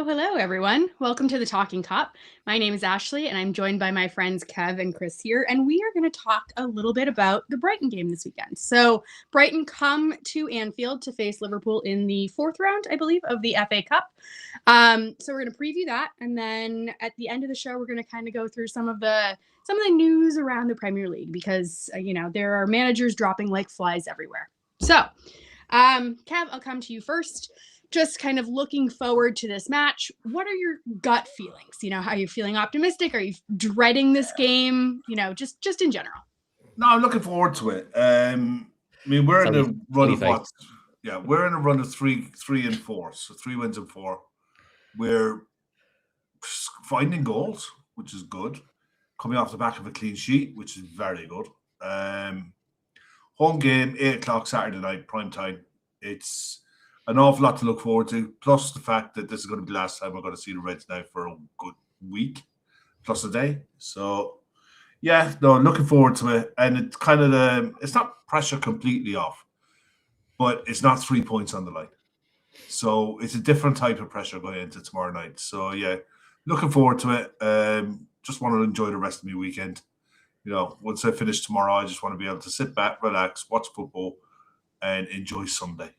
Hello, everyone. Welcome to the Talkin Kop. My name is Ashley, and I'm joined by my friends Kev and Chris here, and we are going to talk a little bit about the Brighton game this weekend. So, Brighton come to Anfield to face Liverpool in the fourth round, I believe, of the FA Cup. So we're going to preview that, and then at the end of the show, we're going to kind of go through some of the news around the Premier League because there are managers dropping like flies everywhere. So, Kev, I'll come to you first. Just kind of looking forward to this match. What are your gut feelings? Are you feeling optimistic? Are you dreading this game? Just in general. No, I'm looking forward to it. We're in a run of what? Yeah, we're in a run of three and four. So 3 wins and 4. We're finding goals, which is good. Coming off the back of a clean sheet, which is very good. Home game, 8 o'clock Saturday night, prime time. It's an awful lot to look forward to, plus the fact that this is going to be the last time we're going to see the Reds now for a good week, plus a day. So, yeah, no, looking forward to it. And it's kind of it's not pressure completely off, but it's not 3 points on the line. So it's a different type of pressure going into tomorrow night. So, yeah, looking forward to it. Just want to enjoy the rest of my weekend. Once I finish tomorrow, I just want to be able to sit back, relax, watch football, and enjoy Sunday.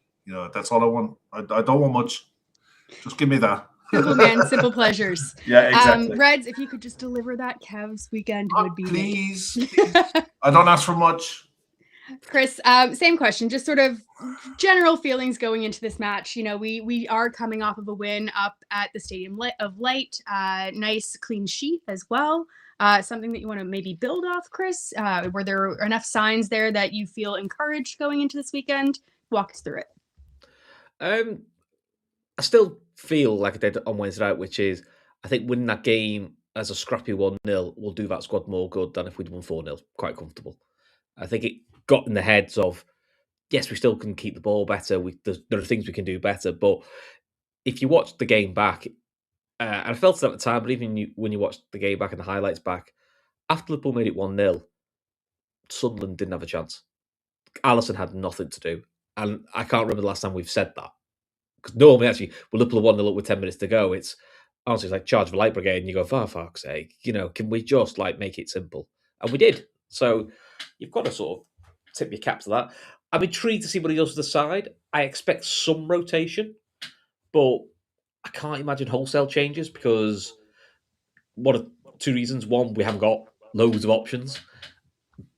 That's all I want. I don't want much. Just give me that. Simple man, simple pleasures. Yeah, exactly. Reds, if you could just deliver that Kev's weekend would be please. I don't ask for much. Chris, same question. Just sort of general feelings going into this match. We are coming off of a win up at the Stadium of Light. Nice clean sheet as well. Something that you want to maybe build off, Chris? Were there enough signs there that you feel encouraged going into this weekend? Walk us through it. I still feel like I did on Wednesday night, which is I think winning that game as a scrappy 1-0 will do that squad more good than if we'd won 4-0. Quite comfortable. I think it got in the heads of, yes, we still can keep the ball better. There are things we can do better. But if you watch the game back, and I felt it at the time, but even when you watch the game back and the highlights back, after Liverpool made it 1-0, Sunderland didn't have a chance. Alisson had nothing to do. And I can't remember the last time we've said that. Because normally, actually, when Liverpool 1-0 up with 10 minutes to go, it's honestly like charge of a light brigade, and you go, for fuck's sake, can we just make it simple? And we did. So you've got to sort of tip your cap to that. I'm intrigued to see what he does with the side. I expect some rotation, but I can't imagine wholesale changes because one of 2 reasons. One, we haven't got loads of options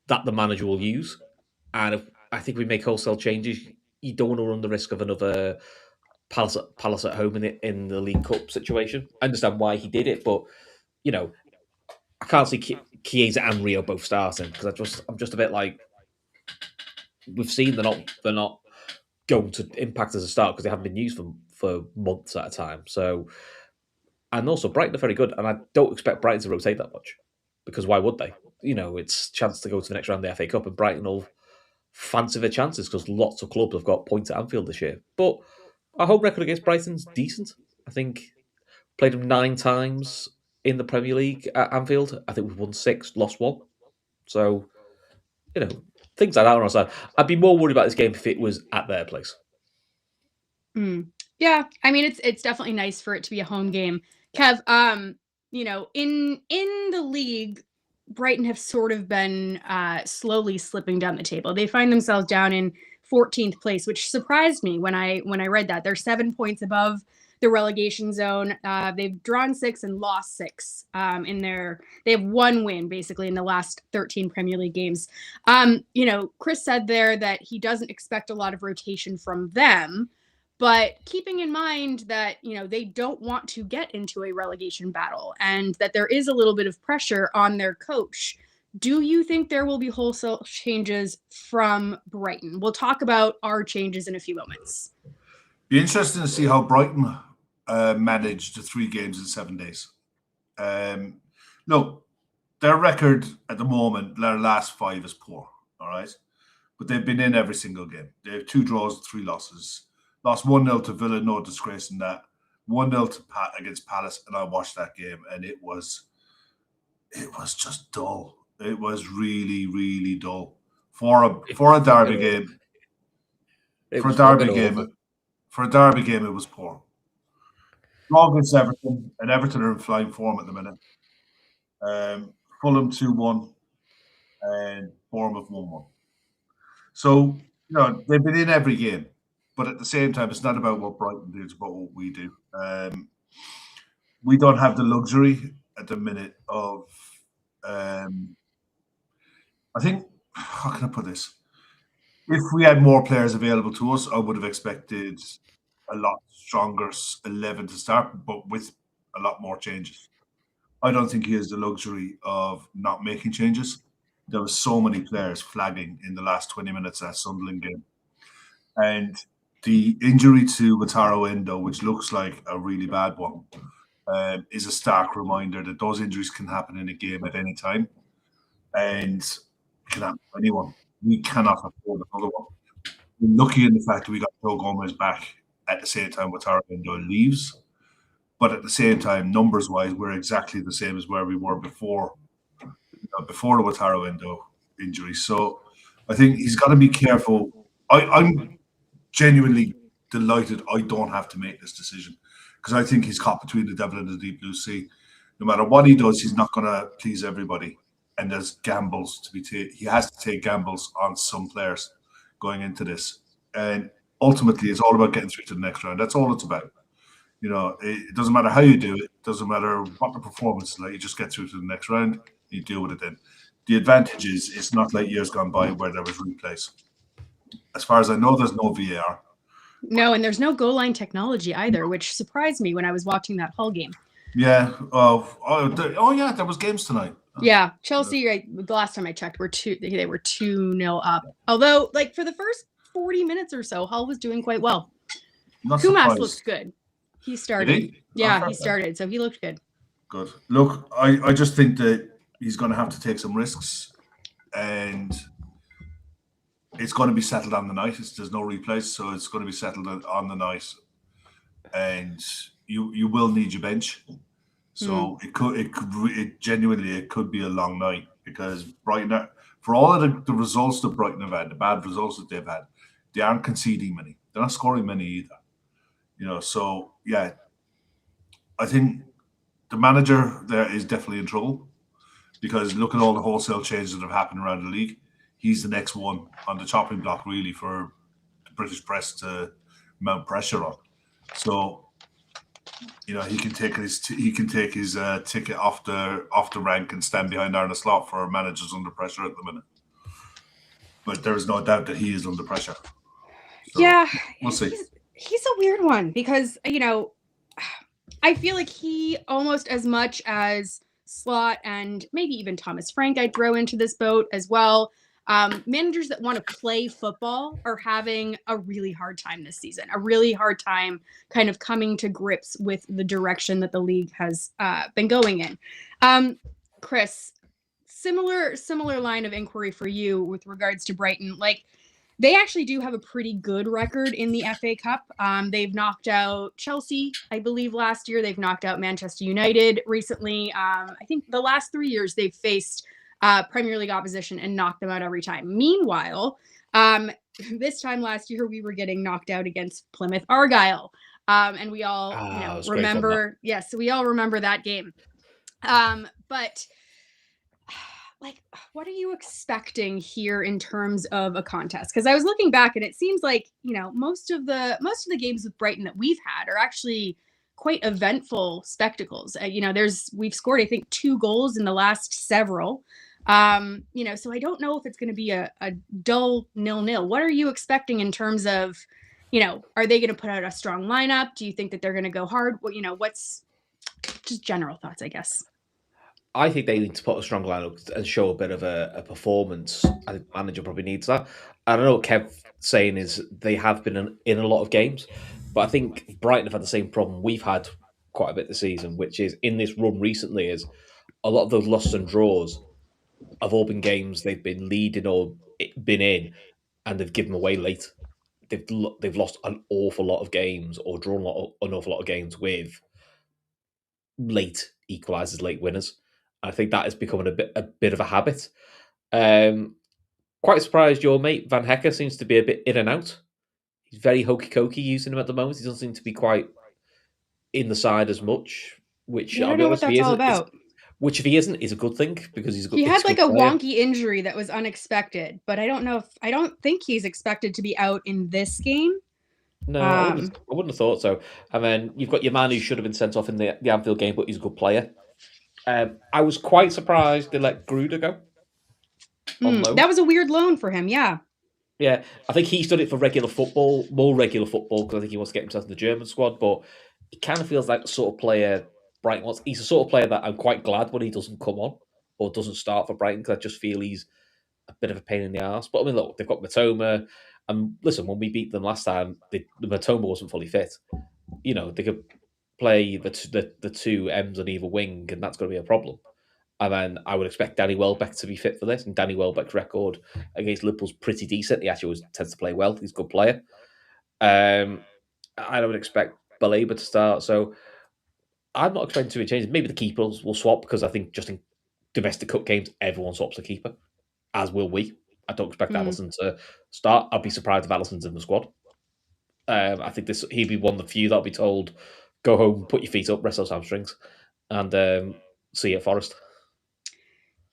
that the manager will use. And if I think we make wholesale changes, you don't want to run the risk of another Palace at home in the League Cup situation. I understand why he did it, but I can't see Chiesa and Rio both starting because I'm just a bit like, we've seen they're not going to impact as a start because they haven't been used for months at a time. So, and also Brighton are very good, and I don't expect Brighton to rotate that much because why would they? It's a chance to go to the next round of the FA Cup, and Brighton will fancy their chances because lots of clubs have got points at Anfield this year. But our home record against Brighton's decent. I think played them 9 times in the Premier League at Anfield. I think we've won 6, lost 1. So, things like that on our side. I'd be more worried about this game if it was at their place. Yeah, it's definitely nice for it to be a home game. Kev, in the league, Brighton have sort of been slowly slipping down the table. They find themselves down in 14th place, which surprised me when I read that. They're 7 points above the relegation zone. They've drawn 6 and lost 6 they have 1 win basically in the last 13 Premier League games. Chris said there that he doesn't expect a lot of rotation from them, but keeping in mind that, they don't want to get into a relegation battle and that there is a little bit of pressure on their coach. Do you think there will be wholesale changes from Brighton? We'll talk about our changes in a few moments. Be interesting to see how Brighton managed the 3 games in 7 days. Look, their record at the moment, their last 5 is poor, all right? But they've been in every single game. They have 2 draws, 3 losses. Lost 1-0 to Villa, no disgrace in that. 1-0 against Palace, and I watched that game, and it was just dull. It was really, really dull for a derby game. For a derby game, it was poor. Draw against Everton, and Everton are in flying form at the minute. Fulham 2-1 and Bournemouth 1-1. So, they've been in every game, but at the same time, it's not about what Brighton do, it's about what we do. We don't have the luxury at the minute of, I think, how can I put this? If we had more players available to us, I would have expected a lot stronger 11 to start, but with a lot more changes. I don't think he has the luxury of not making changes. There were so many players flagging in the last 20 minutes of that Sunderland game. And the injury to Wataru Endo, which looks like a really bad one, is a stark reminder that those injuries can happen in a game at any time. And it can happen to anyone. We cannot afford another one. We're lucky in the fact that we got Joe Gomez back at the same time Wataru Endo leaves. But at the same time, numbers-wise, we're exactly the same as where we were before the Wataru Endo injury. So I think he's got to be careful. I'm genuinely delighted I don't have to make this decision because I think he's caught between the devil and the deep blue sea. No matter what he does, he's not going to please everybody. And there's gambles to be taken. He has to take gambles on some players going into this. And ultimately, it's all about getting through to the next round. That's all it's about. It doesn't matter how you do it. It doesn't matter what the performance is like. You just get through to the next round. You deal with it then. The advantage is it's not like years gone by where there was replays. As far as I know, there's no VAR. No, and there's no goal line technology either, which surprised me when I was watching that Hull game. Yeah. Yeah, there was games tonight. Yeah, Chelsea. The last time I checked, they were 2-0 up. Although, for the first 40 minutes or so, Hull was doing quite well. Kumas looked good. He started. Did he? Yeah, he started, so he looked good. Good. Look, I just think that he's going to have to take some risks, and it's going to be settled on the night. There's no replays, so it's going to be settled on the night, and you will need your bench. So it could be a long night because Brighton, for all of the results that Brighton have had, the bad results that they've had, they aren't conceding many. They're not scoring many either. So yeah, I think the manager there is definitely in trouble because look at all the wholesale changes that have happened around the league. He's the next one on the chopping block, really, for the British press to mount pressure on. So, he can take his ticket off the rank and stand behind Arne Slot for managers under pressure at the minute. But there is no doubt that he is under pressure. So, yeah, we'll see. He's a weird one because I feel like he almost as much as Slot and maybe even Thomas Frank I'd throw into this boat as well. Managers that want to play football are having a really hard time this season, a really hard time kind of coming to grips with the direction that the league has been going in. Chris, similar line of inquiry for you with regards to Brighton. They actually do have a pretty good record in the FA Cup. They've knocked out Chelsea, I believe, last year. They've knocked out Manchester United recently. I think the last 3 years they've faced Premier League opposition and knocked them out every time. Meanwhile, this time last year we were getting knocked out against Plymouth Argyle, and we all remember. Yes, we all remember that game. But what are you expecting here in terms of a contest? Because I was looking back and it seems like most of the games with Brighton that we've had are actually quite eventful spectacles. We've scored I think 2 goals in the last several. So I don't know if it's going to be a dull 0-0. What are you expecting in terms of, are they going to put out a strong lineup? Do you think that they're going to go hard? What's just general thoughts, I guess? I think they need to put a strong lineup and show a bit of a performance. I think the manager probably needs that. I don't know what Kev's saying is they have been in a lot of games, but I think Brighton have had the same problem we've had quite a bit this season, which is in this run recently is a lot of those losses and draws have all been games they've been leading or been in and they've given away late. They've lost an awful lot of games or drawn an awful lot of games with late equalisers, late winners. I think that is becoming a bit of a habit. Quite surprised your mate Van Hecker seems to be a bit in and out. He's very hokey-cokey using him at the moment. He doesn't seem to be quite in the side as much. Which Yeah, I I'll don't be know what honest, if he that's all isn't, about. which if he isn't, is a good thing because he's a good. He had It's a like good a player. wonky injury that was unexpected, but I don't think he's expected to be out in this game. No, I wouldn't have thought so. And then you've got your man who should have been sent off in the Anfield game, but he's a good player. I was quite surprised they let Gruder go on loan. That was a weird loan for him. Yeah. Yeah, I think he's done it for regular football, more regular football, because I think he wants to get himself in the German squad. But he kind of feels like the sort of player Brighton wants. He's the sort of player that I'm quite glad when he doesn't come on or doesn't start for Brighton, because I just feel he's a bit of a pain in the arse. But I mean, look, they've got Matoma. And listen, when we beat them last time, the Matoma wasn't fully fit. You know, they could play the two M's on either wing, and that's going to be a problem. And then I would expect Danny Welbeck to be fit for this. And Danny Welbeck's record against Liverpool's pretty decent. He actually always tends to play well. He's a good player. I would expect Baleba to start. So I'm not expecting too many changes. Maybe the keepers will swap, because I think just in domestic cup games, everyone swaps the keeper, as will we. I don't expect Alisson to start. I'd be surprised if Alisson's in the squad. I think he'd be one of the few that'll be told, go home, put your feet up, rest those hamstrings, and see you at Forest.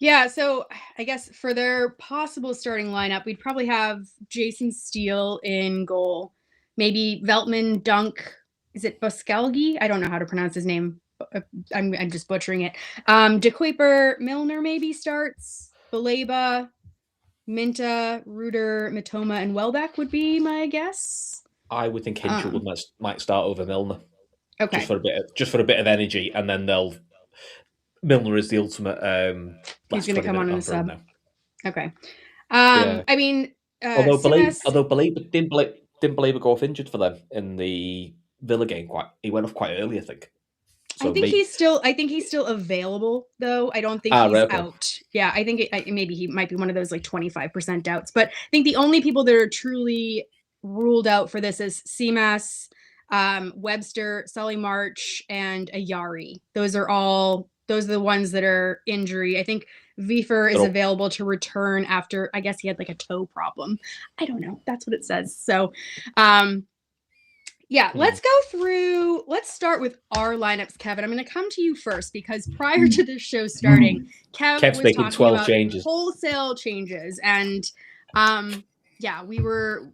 Yeah, so I guess for their possible starting lineup, we'd probably have Jason Steele in goal. Maybe Veltman, Dunk. Is it Boskelgi? I don't know how to pronounce his name. I'm just butchering it. De Kuiper, Milner maybe starts. Baleba, Minta, Ruder, Matoma, and Welbeck would be my guess. I would think Hinchwood might start over Milner. Okay. Just for a bit of energy, and then Milner is the ultimate. He's going to come on in a sub. Now. Okay. Yeah. I mean, although Baleba didn't Baleba go off injured for them in the Villa game? He went off quite early, I think. So I think he's still available, though. I don't think he's out. Yeah, I think maybe he might be one of those like 25% doubts. But I think the only people that are truly ruled out for this is Seamas, Webster, Solly March, and Ayari. Those are the ones that are injury. I think Wiefer is available to return after, I guess he had like a toe problem. I don't know. That's what it says. So, yeah, let's start with our lineups, Kevin. I'm going to come to you first, because prior to this show starting, Kev's was talking 12 about changes. Wholesale changes. And yeah, we were,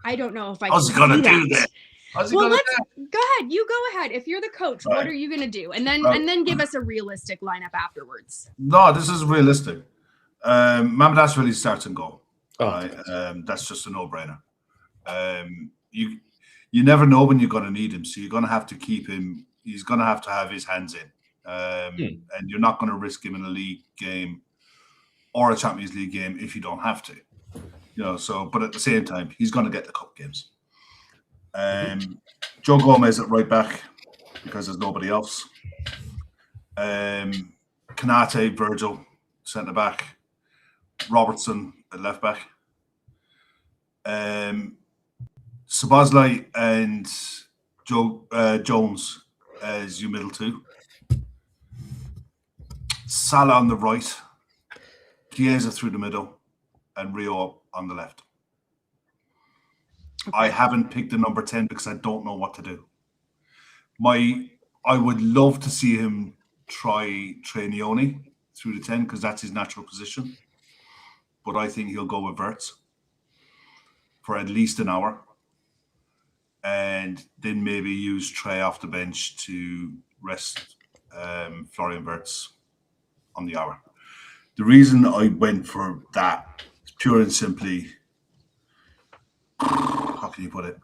I don't know if I was going to do that. Well, go ahead. You go ahead. If you're the coach, right, what are you going to do? And then give us a realistic lineup afterwards. No, this is realistic. Mamadash really starts and goal. Right? That's just a no-brainer. You never know when you're going to need him, so you're going to have to keep him. He's going to have his hands in, and you're not going to risk him in a league game or a Champions League game if you don't have to. So but at the same time, he's going to get the cup games. Joe Gomez at right back, because there's nobody else. Kanate, Virgil, centre back. Robertson at left back. Szoboszlai and Jones as your middle two. Salah on the right. Chiesa through the middle, and Rio on the left. Okay. I haven't picked the number 10 because I don't know what to do. I would love to see him try Trainioni through the 10, because that's his natural position. But I think he'll go with Wirtz for at least an hour, and then maybe use Trey off the bench to rest Florian Wirtz on the hour. The reason I went for that is pure and simply, how can you put it?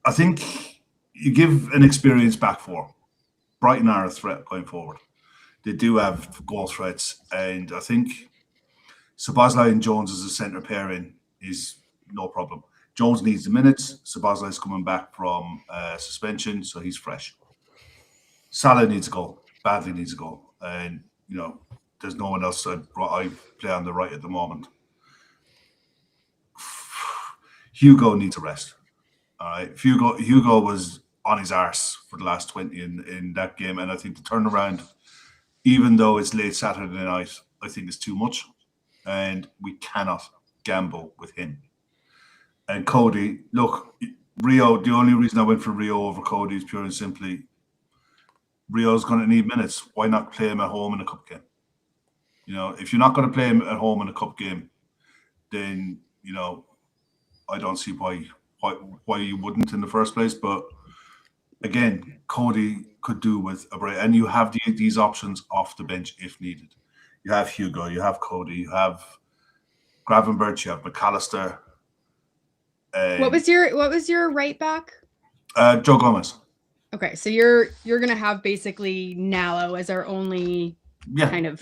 I think you give an experienced back four. Brighton are a threat going forward. They do have goal threats, and I think Szoboszlai and Jones as a centre pairing is no problem. Jones needs the minutes. Szoboszlai is coming back from suspension, so he's fresh. Salah needs a goal. Badly needs a goal. And, there's no one else I play on the right at the moment. Hugo needs a rest. All right. Hugo was on his arse for the last 20 in that game, and I think the turnaround, even though it's late Saturday night, I think it's too much, and we cannot gamble with him. And Cody, look, Rio, the only reason I went for Rio over Cody is pure and simply Rio's going to need minutes. Why not play him at home in a cup game? If you're not going to play him at home in a cup game, then I don't see why you wouldn't in the first place. But again, Cody could do with a break, and you have these options off the bench if needed. You have Hugo, you have Cody, you have Gravenberch, you have McAllister. What was your right back? Joe Gomez. Okay, so you're gonna have basically Nallo as our only kind of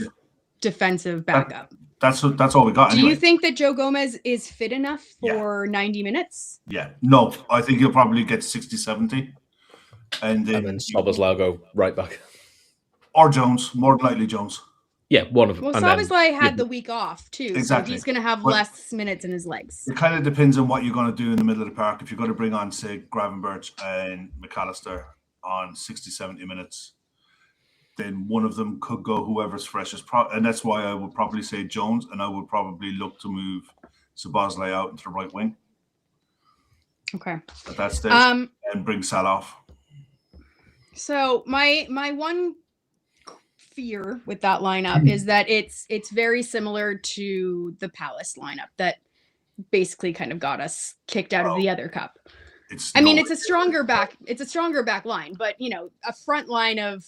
defensive backup. That's all we got. Do you think that Joe Gomez is fit enough for 90 minutes? Yeah. No, I think he'll probably get 60, 70. And then Szoboszlai go right back. Or Jones, more than likely Jones. Yeah, one of them. Well, Szoboszlai had the week off too, exactly. So he's going to have less minutes in his legs. It kind of depends on what you're going to do in the middle of the park. If you're going to bring on, say, Gravenberch and McAllister on 60, 70 minutes, then one of them could go whoever's freshest. And that's why I would probably say Jones, and I would probably look to move Szoboszlai out into the right wing. Okay. At that stage, and bring Sal off. So my one fear with that lineup is that it's very similar to the Palace lineup that basically kind of got us kicked out of the other cup. It's a stronger back line, but a front line of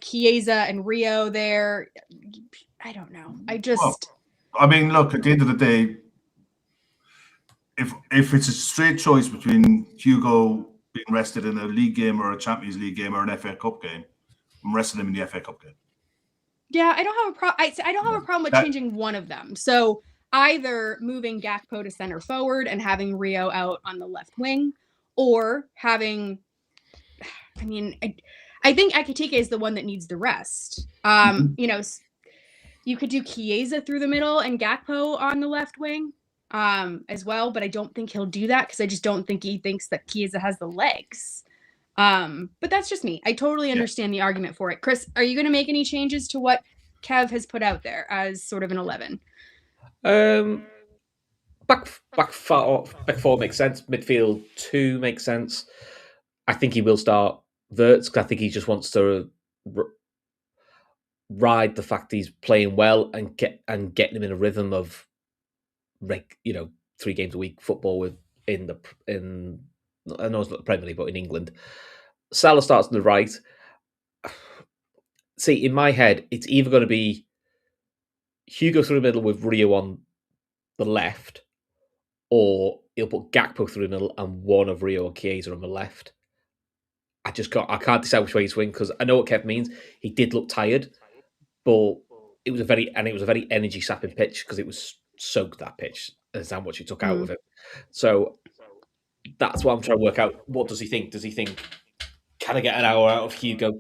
Chiesa and Rio there. I don't know. Look, at the end of the day, if it's a straight choice between Hugo being rested in a league game or a Champions League game or an FA Cup game, I'm resting him in the FA Cup game. Yeah, I don't have a problem. I don't have a problem with changing one of them. So either moving Gakpo to center forward and having Rio out on the left wing, or having, I think Ekitike is the one that needs the rest. You could do Chiesa through the middle and Gakpo on the left wing as well, but I don't think he'll do that because I just don't think he thinks that Chiesa has the legs. But that's just me. I totally understand the argument for it. Chris, are you going to make any changes to what Kev has put out there as sort of an 11? Back four makes sense. Midfield 2 makes sense. I think he will start Wirtz because I think he just wants to ride the fact he's playing well and getting him in a rhythm of 3 games a week football I know it's not the Premier League, but in England. Salah starts on the right. See, in my head, it's either going to be Hugo through the middle with Rio on the left, or he'll put Gakpo through the middle and one of Rio or Chiesa on the left. I can't decide which way he's swing because I know what Kev means. He did look tired, but it was a very energy sapping pitch because it was soaked, that pitch, as how much he took out of it. So that's what I'm trying to work out. What does he think? Does he think, can I get an hour out of Hugo,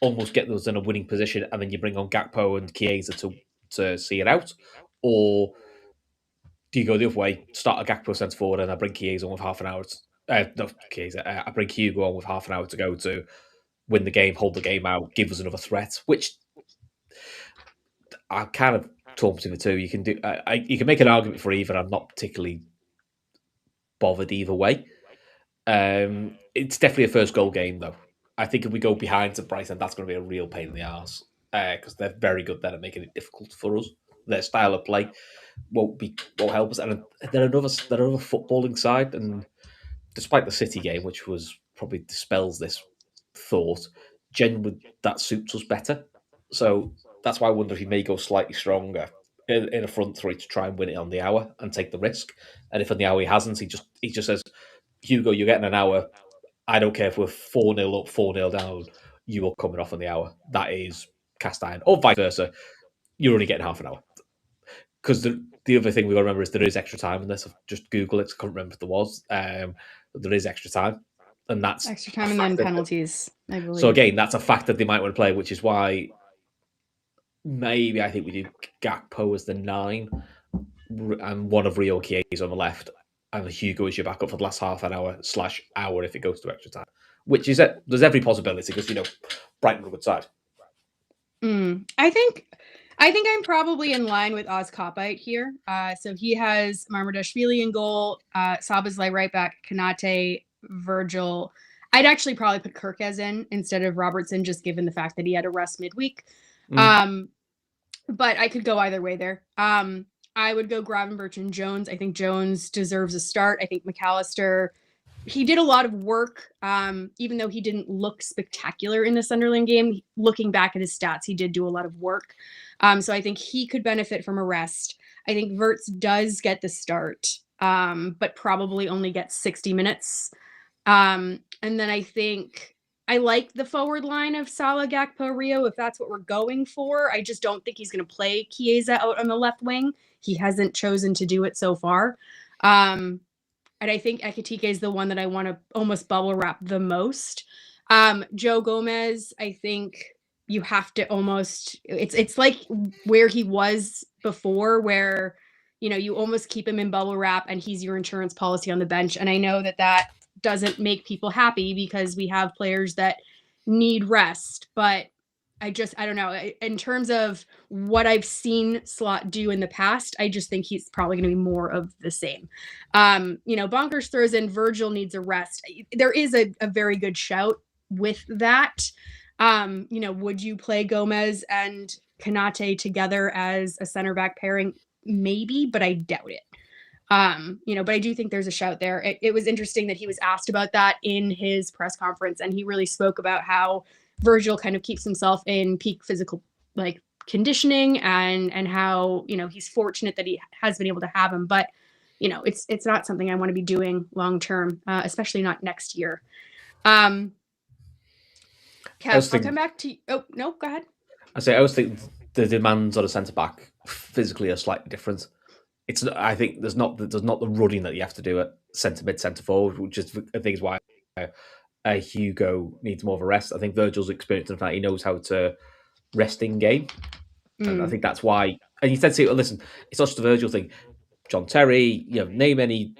almost get those in a winning position, and then you bring on Gakpo and Chiesa to see it out? Or do you go the other way, start a Gakpo centre forward, and I bring Chiesa on with half an hour? I bring Hugo on with half an hour to go to win the game, hold the game out, give us another threat, which I kind of torn between the two. You can do. You can make an argument for either. I'm not particularly bothered either way. It's definitely a first goal game, though. I think if we go behind to Brighton, that's going to be a real pain in the arse because they're very good then at making it difficult for us. Their style of play won't help us, and they're another footballing side. And despite the City game, which probably dispels this thought, generally that suits us better. So that's why I wonder if he may go slightly stronger in a front three to try and win it on the hour and take the risk. And if on the hour he hasn't, he just says, Hugo, you're getting an hour. I don't care if we're 4-0 up, 4-0 down. You are coming off on the hour. That is cast iron. Or vice versa. You're only getting half an hour. Because the other thing we've got to remember is there is extra time in this. I've just Google it. I can't remember if there was. But there is extra time. And that's extra time and then penalties, I believe. So again, that's a factor they might want to play, which is why maybe I think we do Gakpo as the 9 and one of Rio Chiesa on the left, and Hugo is your backup for the last half an hour / hour if it goes to extra time. Which is it? There's every possibility because Brighton are a good side. I think I'm probably in line with Oz Kopite here. So he has Marmardashvili in goal, Szoboszlai right back, Konate Virgil. I'd actually probably put Kirkez in instead of Robertson, just given the fact that he had a rest midweek. But I could go either way there. I would go Gravenberch and Jones. I think Jones deserves a start. I think McAllister, he did a lot of work, even though he didn't look spectacular in the Sunderland game. Looking back at his stats, he did do a lot of work. So I think he could benefit from a rest. I think Wirtz does get the start, but probably only gets 60 minutes. And then I think I like the forward line of Salah, Gakpo, Rio, if that's what we're going for. I just don't think he's going to play Chiesa out on the left wing. He hasn't chosen to do it so far. And I think Ekitike is the one that I want to almost bubble wrap the most. Joe Gomez, I think you have to almost, it's like where he was before, where, you know, you almost keep him in bubble wrap and he's your insurance policy on the bench. And I know that doesn't make people happy because we have players that need rest, but I don't know. In terms of what I've seen Slot do in the past, I just think he's probably going to be more of the same. You know, Bonkers throws in Virgil needs a rest. There is a very good shout with that. You know, would you play Gomez and Kanate together as a center back pairing? Maybe, but I doubt it. You know, but I do think there's a shout there. It was interesting that he was asked about that in his press conference, and he really spoke about how Virgil kind of keeps himself in peak physical like conditioning and how, you know, he's fortunate that he has been able to have him, but you know, it's not something I want to be doing long term, especially not next year. Kev, I'll come back to you. Oh no, go ahead. I always think the demands on a centre back physically are slightly different. I think there's not the running that you have to do at centre mid, centre forward, which is I think is why Hugo needs more of a rest. I think Virgil's experienced in the fact he knows how to rest in game, and I think that's why. And you said, listen, it's not just a Virgil thing. John Terry, you know, name any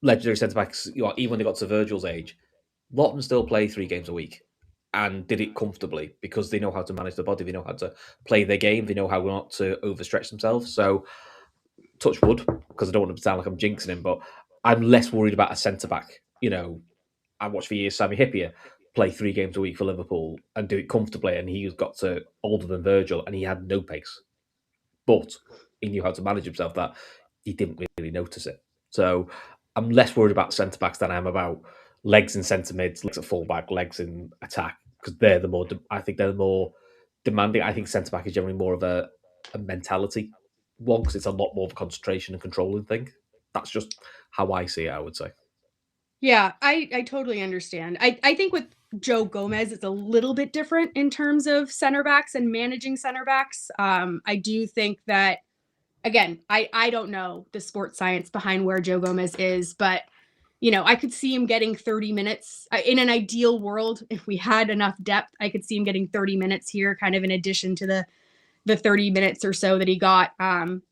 legendary centre backs. You know, even when they got to Virgil's age, a lot of them still play 3 games a week and did it comfortably because they know how to manage their body, they know how to play their game, they know how not to overstretch themselves. So, touch wood, because I don't want to sound like I'm jinxing him, but I'm less worried about a centre back. You know, I watched for years Sami Hyypiä play 3 games a week for Liverpool and do it comfortably, and he got to older than Virgil, and he had no pace, but he knew how to manage himself. That he didn't really notice it. So I'm less worried about centre backs than I am about legs in centre mids, legs at full back, legs in attack, because they're the more. I think they're the more demanding. I think centre back is generally more of a mentality one, because it's a lot more of a concentration and controlling thing. That's just how I see it, I would say. Yeah, I totally understand. I think with Joe Gomez, it's a little bit different in terms of center backs and managing center backs. I do think that, again, I don't know the sports science behind where Joe Gomez is, but, you know, I could see him getting 30 minutes. In an ideal world, if we had enough depth, I could see him getting 30 minutes here, kind of in addition to the 30 minutes or so that he got,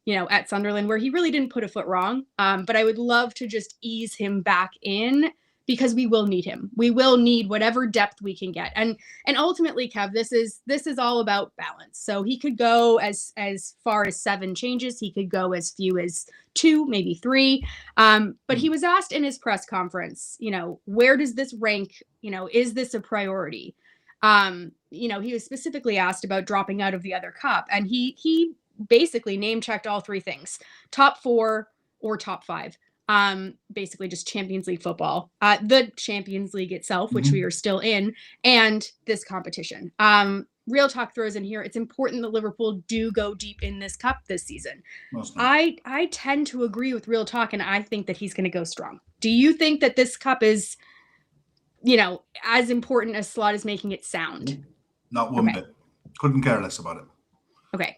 you know, at Sunderland, where he really didn't put a foot wrong. But I would love to just ease him back in, because we will need him. We will need whatever depth we can get. And ultimately, Kev, this is all about balance. So he could go as far as 7 changes. He could go as few as 2, maybe 3. But he was asked in his press conference, you know, where does this rank? You know, is this a priority? You know, he was specifically asked about dropping out of the other cup, and he basically name checked all 3 things: top 4 or top 5. Basically just Champions League football, the Champions League itself, which we are still in, and this competition. Real Talk throws in here, it's important that Liverpool do go deep in this cup this season. I tend to agree with Real Talk, and I think that he's going to go strong. Do you think that this cup is, you know, as important as Slot is making it sound? Not one bit. Couldn't care less about it. Okay.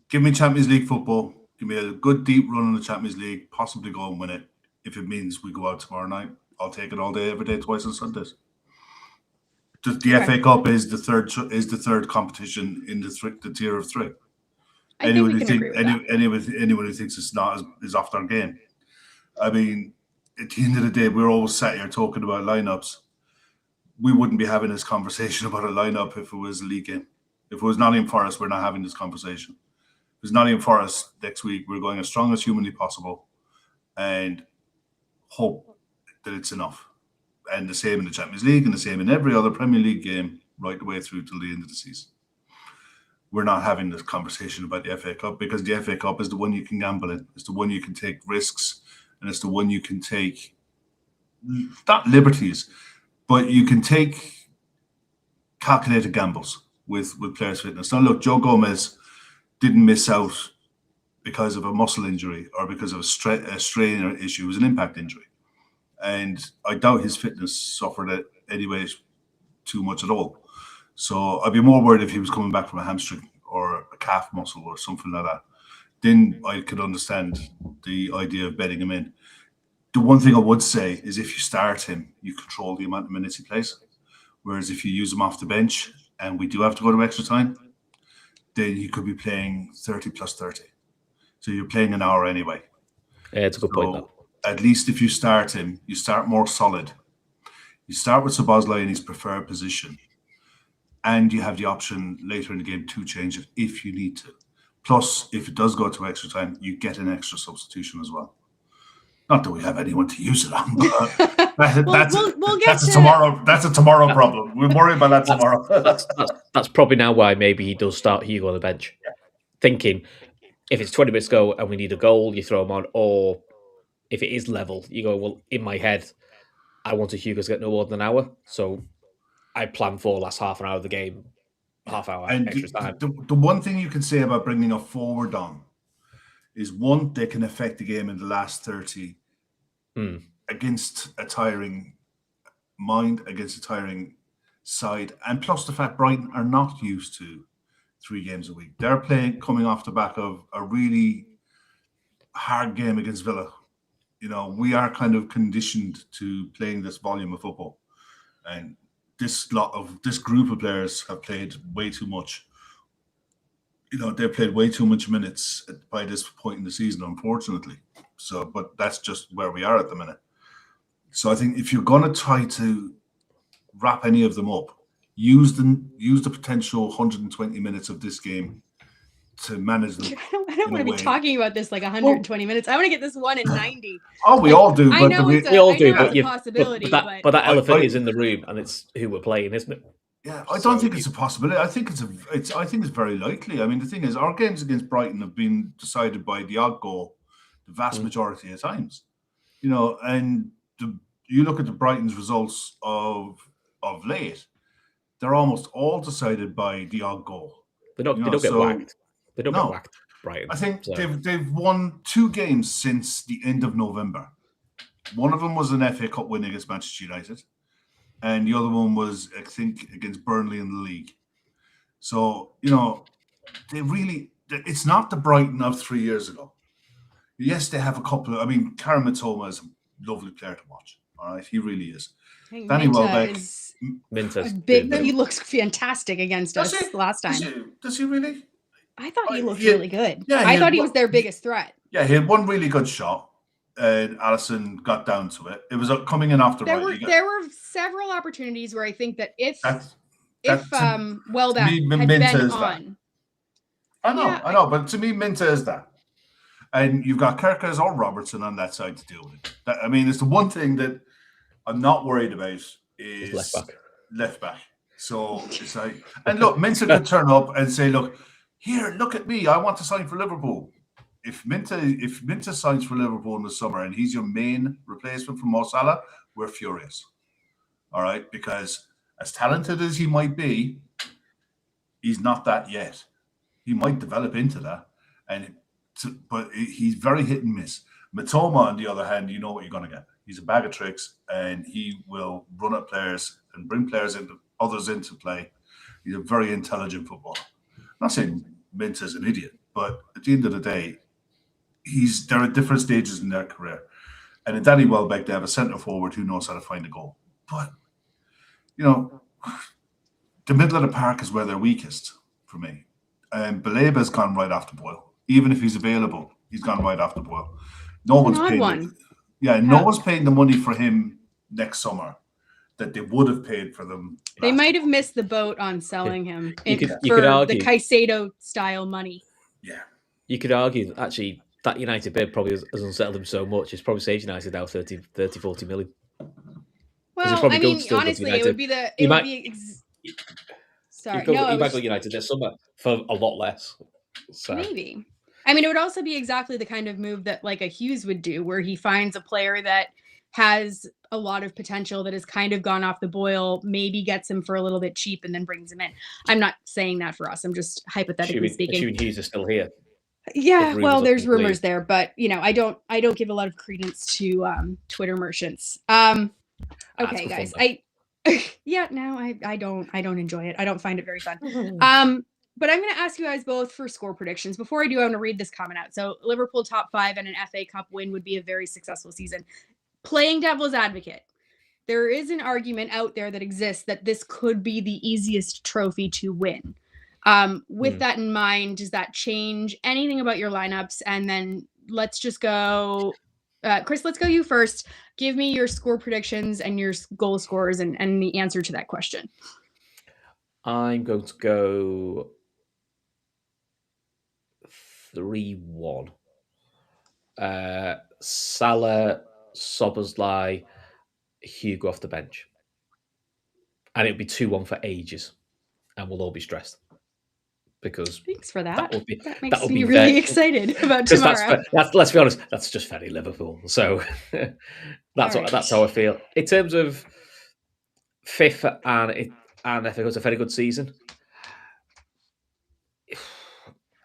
Give me Champions League football. Give me a good deep run in the Champions League. Possibly go and win it. If it means we go out tomorrow night, I'll take it all day, every day, twice on Sundays. The FA Cup is the third competition in the tier of 3. Anyone who thinks it's not is off their game. I mean, at the end of the day, we're always sat here talking about lineups. We wouldn't be having this conversation about a lineup if it was a league game. If it was Nottingham Forest, we're not having this conversation. If it's Nottingham Forest next week, we're going as strong as humanly possible and hope that it's enough. And the same in the Champions League and the same in every other Premier League game right the way through till the end of the season. We're not having this conversation about the FA Cup because the FA Cup is the one you can gamble in. It's the one you can take risks, and it's the one you can take, not liberties, but you can take calculated gambles with players' fitness. Now, look, Joe Gomez didn't miss out because of a muscle injury or because of a strain or issue. It was an impact injury. And I doubt his fitness suffered it anyway too much at all. So I'd be more worried if he was coming back from a hamstring or a calf muscle or something like that. Then I could understand the idea of betting him in. The one thing I would say is if you start him, you control the amount of minutes he plays. Whereas if you use him off the bench and we do have to go to extra time, then you could be playing 30 plus 30. So you're playing an hour anyway. Yeah, it's a good point, though. At least if you start him, you start more solid. You start with Szoboszlai in his preferred position, and you have the option later in the game to change it if you need to. Plus, if it does go to extra time, you get an extra substitution as well. Not that we have anyone to use it on, but that's a tomorrow problem. We'll worry about that tomorrow. That's probably now why maybe he does start Hugo on the bench. Yeah. Thinking if it's 20 minutes go and we need a goal, you throw him on, or if it is level, you go, well, in my head, I wanted Hugo to get no more than an hour. So I plan for last half an hour of the game, half hour and extra time. The one thing you can say about bringing a forward on is, one, they can affect the game in the last 30 against a tiring mind, against a tiring side. And plus the fact Brighton are not used to 3 games a week. They're coming off the back of a really hard game against Villa. You know, we are kind of conditioned to playing this volume of football, and this group of players have played way too much. You know, they've played way too much minutes by this point in the season, unfortunately. So, but that's just where we are at the minute. So I think if you're going to try to wrap any of them up, use the potential 120 minutes of this game to manage them. I don't want to be talking about this like 120 minutes. I want to get this one in 90. Oh, we all do. I know we all do, but a possibility. But that elephant is in the room, and it's who we're playing, isn't it? Yeah, I don't think it's a possibility. I think it's very likely. I mean, the thing is, our games against Brighton have been decided by the odd goal the vast majority of times. You know, and you look at the Brighton's results of late, they're almost all decided by the odd goal. They don't get whacked. They don't get whacked, Brighton. I think they've won 2 games since the end of November. One of them was an FA Cup win against Manchester United, and the other one was, I think, against Burnley in the league. So, you know, it's not the Brighton of 3 years ago. Yes, they have a couple of, Karen Mitoma is a lovely player to watch. All right, he really is. Danny Welbeck. He looks fantastic against us last time. Does he really? I thought he looked really good. Yeah, I thought he was their biggest threat. Yeah, he had one really good shot, and Allison got down to it. It was coming in off the right. There were several opportunities where I think that if Welbeck had been on. I know, but to me, Minta is that. And you've got Kerkers or Robertson on that side to deal with it. It's the one thing that I'm not worried about is left back. So it's like, and look, Minta could turn up and say, look at me, I want to sign for Liverpool. If Minta signs for Liverpool in the summer and he's your main replacement for Mo Salah, we're furious. All right, because as talented as he might be, he's not that yet. He might develop into that, but he's very hit and miss. Mitoma, on the other hand, you know what you're going to get. He's a bag of tricks, and he will run at players and bring others into play. He's a very intelligent footballer. I'm not saying Minta's an idiot, but at the end of the day, they're at different stages in their career. And in Danny Welbeck, they have a centre forward who knows how to find a goal. But, you know, the middle of the park is where they're weakest for me. And Baleba's gone right off the boil. Even if he's available, he's gone right off the boil. No one's paying the money for him next summer that they would have paid for them. They might have missed the boat on selling him you could argue the Caicedo style money. Yeah. You could argue, actually, that United bid probably has unsettled him so much. It's probably saved United now 30, 40 million. Because he's Well, probably I going mean, still go to honestly, United. it would be the He it would might be. Sorry, he no, I might go was United this summer for a lot less. So maybe. I mean, it would also be exactly the kind of move that like a Hughes would do, where he finds a player that has a lot of potential that has kind of gone off the boil, maybe gets him for a little bit cheap and then brings him in. I'm not saying that for us. I'm just hypothetically speaking. assuming Hughes is still here. Yeah, well, there's rumors believed. there, but I don't give a lot of credence to Twitter merchants. Okay, guys, yeah, no, I don't enjoy it. I don't find it very fun. But I'm going to ask you guys both for score predictions. Before I do, I want to read this comment out. So Liverpool top 5 and an FA Cup win would be a very successful season. Playing devil's advocate, there is an argument out there that exists that this could be the easiest trophy to win. With that in mind, does that change anything about your lineups? And then let's just go, Chris, let's go you first. Give me your score predictions and your goal scorers and the answer to that question. I'm going to go 3-1. Salah, Szoboszlai, Hugo off the bench. And it'll be 2-1 for ages. And we'll all be stressed. Because thanks for that. That makes that'll me be really excited about tomorrow. Let's be honest, that's just very Liverpool. So that's how I feel. In terms of fifth and I think it was a very good season.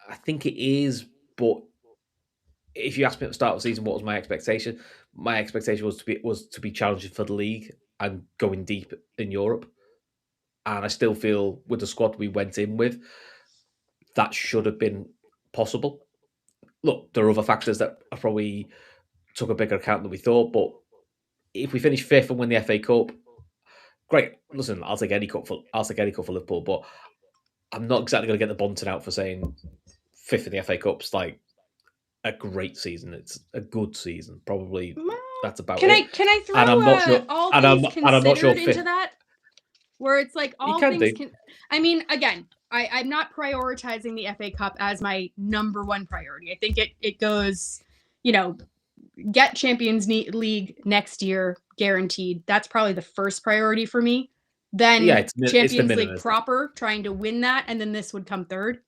I think it is, but if you asked me at the start of the season what was my expectation, my expectation was to be challenging for the league and going deep in Europe. And I still feel with the squad we went in with, that should have been possible. Look, there are other factors that probably took a bigger account than we thought, but if we finish fifth and win the FA Cup, great. Listen, I'll take any cup for Liverpool, but I'm not exactly going to get the bunting out for saying fifth in the FA Cup's like a great season. It's a good season. Probably that's about it. Can I throw and I'm not sure, all and things I'm not sure considered into that? Where it's like all things can. I mean, again, I'm not prioritizing the FA Cup as my number one priority. I think it goes, get Champions League next year guaranteed. That's probably the first priority for me. Then Champions League proper, trying to win that, and then this would come third,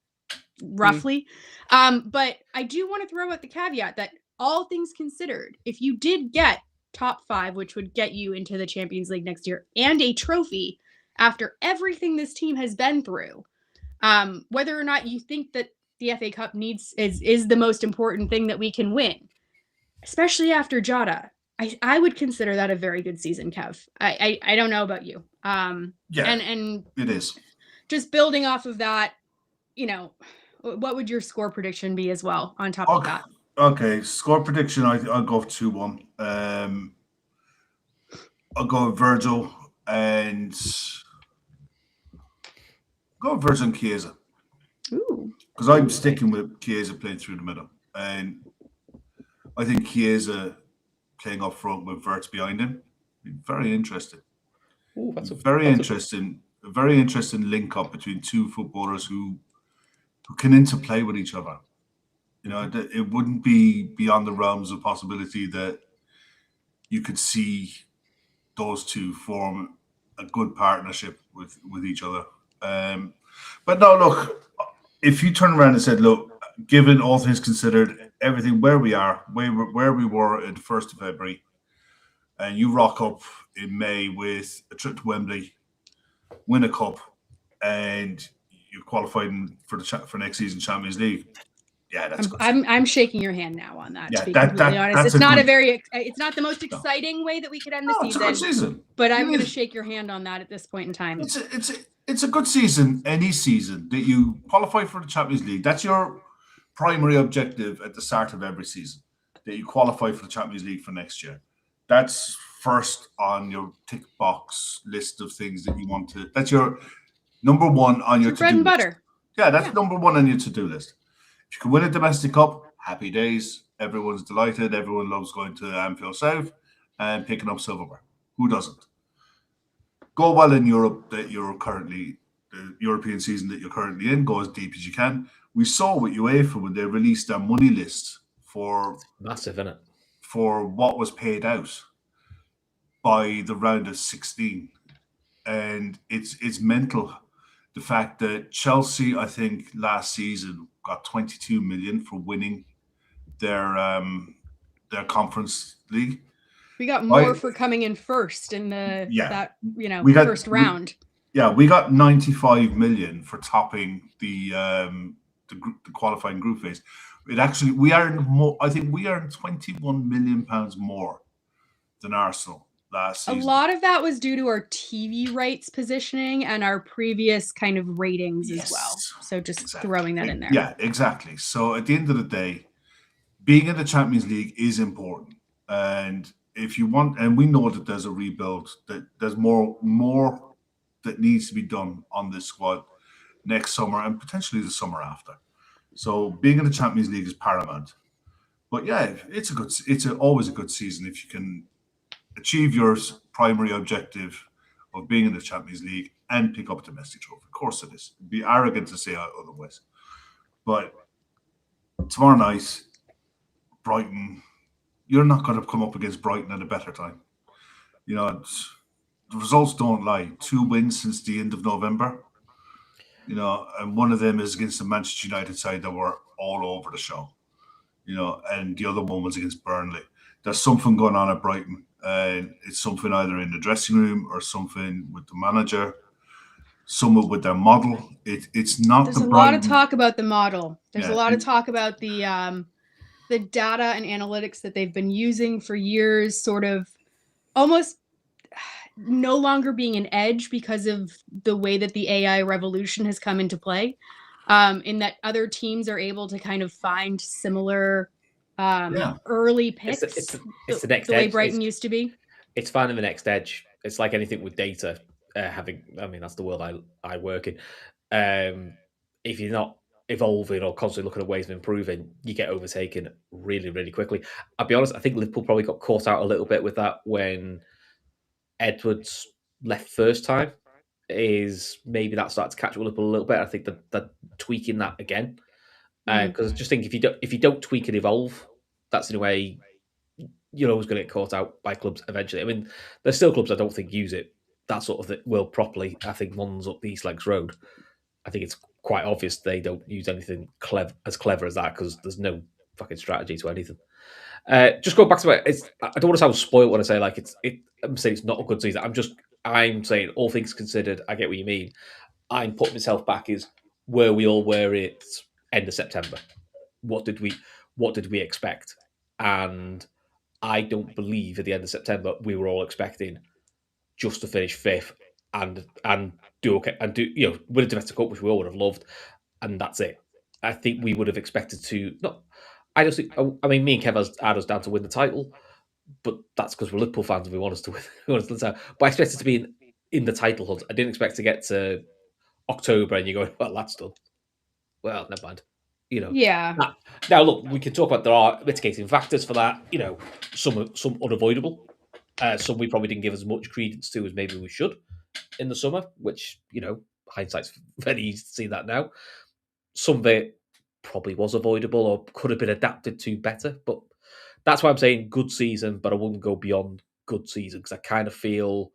roughly. But I do want to throw out the caveat that all things considered, if you did get top 5, which would get you into the Champions League next year, and a trophy after everything this team has been through, whether or not you think that the FA Cup is the most important thing that we can win, especially after Jota, I would consider that a very good season, Kev. I don't know about you. And it is. Just building off of that, what would your score prediction be as well on top of that? Okay, score prediction, I'll go 2-1. I'll go with Virgil and go with Virgil and Chiesa. Ooh. Because I'm sticking with Chiesa playing through the middle. And I think Chiesa playing up front with Wirtz behind him, very interesting. Ooh, that's very interesting link up between two footballers who can interplay with each other. It wouldn't be beyond the realms of possibility that you could see those two form a good partnership with each other. But no, look, if you turn around and said, look, given all things considered, everything where we are, where we were in the 1st of February, and you rock up in May with a trip to Wembley, win a cup, and you're qualifying for next season Champions League. Yeah, that's good. I'm shaking your hand now on that. Yeah, to be completely honest, it's not it's not the most exciting way that we could end the season. It's a good season. But I'm going to shake your hand on that at this point in time. It's a good season. Any season that you qualify for the Champions League, that's your primary objective at the start of every season. That you qualify for the Champions League for next year. That's first on your tick box list of things that you want to. That's your number one on your bread and butter. Yeah, that's number one on your to-do list. If you can win a domestic cup, happy days. Everyone's delighted. Everyone loves going to Anfield South and picking up silverware. Who doesn't? Go well in Europe the European season that you're currently in. Go as deep as you can. We saw with UEFA when they released their money list for massive, isn't it? For what was paid out. by the round of 16, and it's mental. The fact that Chelsea, I think last season got 22 million for winning their conference league. We got I more for coming in first in yeah, that we got first round. we got 95 million for topping the qualifying group phase. It actually we earned more. I think we earned 21 million pounds more than Arsenal last A season. lot of that was due to our TV rights positioning and our previous kind of ratings as well. So just throwing that in there. Yeah, exactly. So at the end of the day, being in the Champions League is important. And if you want, and we know that there's a rebuild, that there's more that needs to be done on this squad next summer and potentially the summer after. So being in the Champions League is paramount. But yeah, it's always a good season if you can achieve your primary objective of being in the Champions League and pick up a domestic trophy. Of course it is. It'd be arrogant to say otherwise. But tomorrow night, Brighton, you're not going to come up against Brighton at a better time. You know, the results don't lie. 2 wins since the end of November. You know, and one of them is against the Manchester United side that were all over the show. You know, and the other one was against Burnley. There's something going on at Brighton. And it's something either in the dressing room or something with the manager, somewhat with their model. It's not. There's a lot of talk about the model. There's a lot of talk about the data and analytics that they've been using for years, sort of almost no longer being an edge because of the way that the AI revolution has come into play, in that other teams are able to kind of find similar early picks. It's the next the way edge. Brighton used to be. It's finding the next edge. It's like anything with data. That's the world I work in. If you're not evolving or constantly looking at ways of improving, you get overtaken really, really quickly. I'll be honest, I think Liverpool probably got caught out a little bit with that when Edwards left first time. Is maybe that started to catch Liverpool a little bit. I think that tweaking that again. Because I just think if you don't tweak and evolve, that's in a way you're always going to get caught out by clubs eventually. I mean, there's still clubs I don't think use it that sort of thing well properly. I think one's up the East Legs Road. I think it's quite obvious they don't use anything as clever as that because there's no fucking strategy to anything. Just going back to it, I don't want to sound spoiled when I say I'm saying it's not a good season. I'm saying all things considered, I get what you mean. I'm putting myself back as where we all were at end of September. What did we expect? And I don't believe at the end of September we were all expecting just to finish fifth and do okay and win a domestic cup, which we all would have loved, and that's it. I think we would have expected to not. I just think. I mean, me and Kev had us down to win the title, but that's because we're Liverpool fans and we want us to win. But I expected to be in the title hunt. I didn't expect to get to October and you're going, well, that's done. Well, never mind. Yeah. Now, look, we can talk about there are mitigating factors for that. Some unavoidable. Some we probably didn't give as much credence to as maybe we should in the summer, which, hindsight's very easy to see that now. Some of it probably was avoidable or could have been adapted to better. But that's why I'm saying good season, but I wouldn't go beyond good season because I kind of feel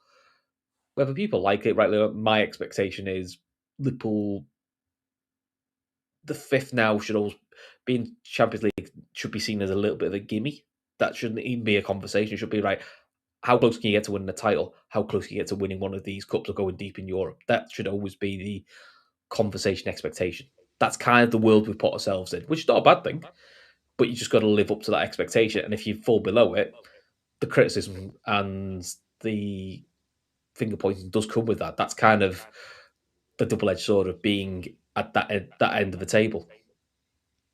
whether people like it, rightly, my expectation is Liverpool, the fifth now should always be in Champions League, should be seen as a little bit of a gimme. That shouldn't even be a conversation. It should be right. How close can you get to winning the title? How close can you get to winning one of these cups or going deep in Europe? That should always be the conversation expectation. That's kind of the world we've put ourselves in, which is not a bad thing, but you just got to live up to that expectation. And if you fall below it, the criticism and the finger pointing does come with that. That's kind of the double-edged sword of being at that end of the table.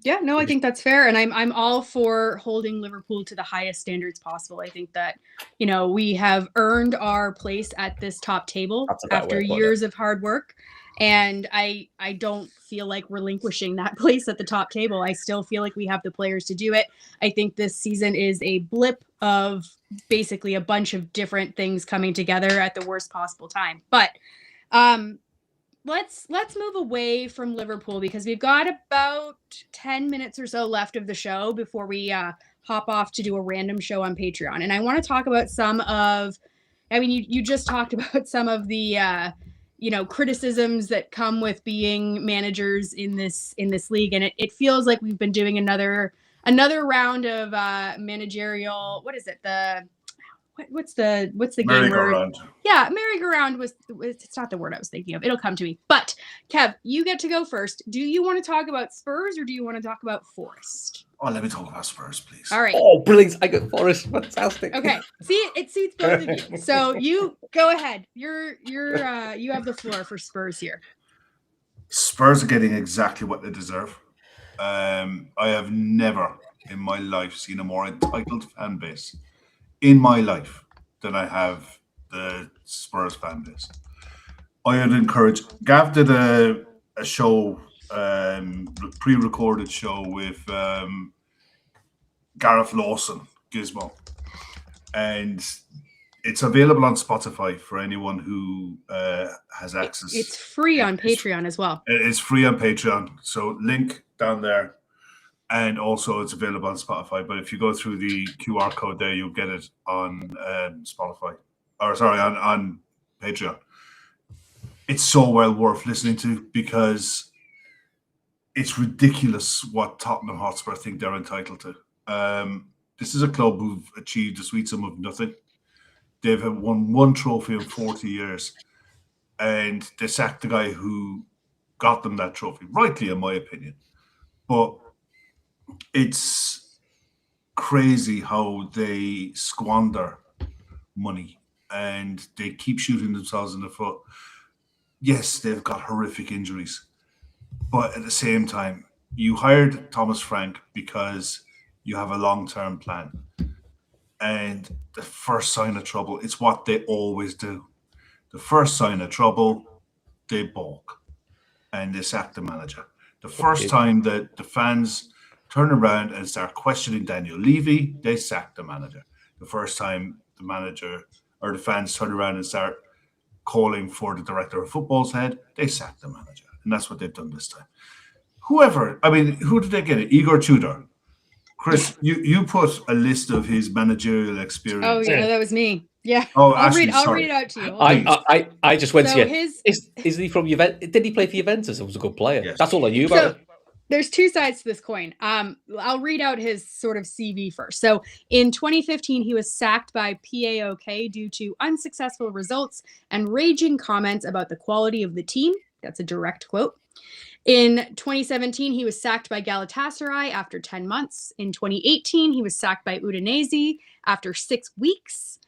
Yeah, no, I think that's fair. And I'm all for holding Liverpool to the highest standards possible. I think that, we have earned our place at this top table after years of hard work. And I don't feel like relinquishing that place at the top table. I still feel like we have the players to do it. I think this season is a blip of basically a bunch of different things coming together at the worst possible time. But let's move away from Liverpool because we've got about 10 minutes or so left of the show before we hop off to do a random show on Patreon. And I want to talk about some of I mean, you just talked about some of the criticisms that come with being managers in this league, and it feels like we've been doing another round of managerial. What is it? What's the game word? Yeah, merry-go-round was it's not the word I was thinking of. It'll come to me. But Kev, you get to go first. Do you want to talk about Spurs or do you want to talk about Forest? Oh, let me talk about Spurs, please. All right. Oh, brilliant! I got Forest. Fantastic. Okay. See, it suits both of you. So you go ahead. You have the floor for Spurs here. Spurs are getting exactly what they deserve. I have never in my life seen a more entitled fan base in my life than I have the Spurs fan base. I would encourage. Gav did a show, pre-recorded show with Gareth Lawson, Gizmo, and it's available on Spotify for anyone who has access. It's free on Patreon as well. It's free on Patreon, so link down there. And also, it's available on Spotify. But if you go through the QR code there, you'll get it on Spotify. On Patreon. It's so well worth listening to because it's ridiculous what Tottenham Hotspur think they're entitled to. This is a club who've achieved a sweet sum of nothing. They've won one trophy in 40 years. And they sacked the guy who got them that trophy. Rightly, in my opinion. But it's crazy how they squander money and they keep shooting themselves in the foot. Yes, they've got horrific injuries, but at the same time, you hired Thomas Frank because you have a long-term plan. And the first sign of trouble, it's what they always do. The first sign of trouble, they balk and they sack the manager. The first time that the fans turn around and start questioning Daniel Levy, they sack the manager. The first time the manager or the fans turn around and start calling for the director of football's head, they sack the manager. And that's what they've done this time. Who did they get it? Igor Tudor. Chris, you put a list of his managerial experience. Oh, yeah, that was me. Yeah. Oh, I'll read it out to you. I just went to you. Is he from Juventus? Did he play for Juventus? He was a good player. Yes. That's all I knew about it. There's two sides to this coin. I'll read out his sort of CV first. So in 2015, he was sacked by PAOK due to unsuccessful results and raging comments about the quality of the team. That's a direct quote. In 2017, he was sacked by Galatasaray after 10 months. In 2018, he was sacked by Udinese after 6 weeks.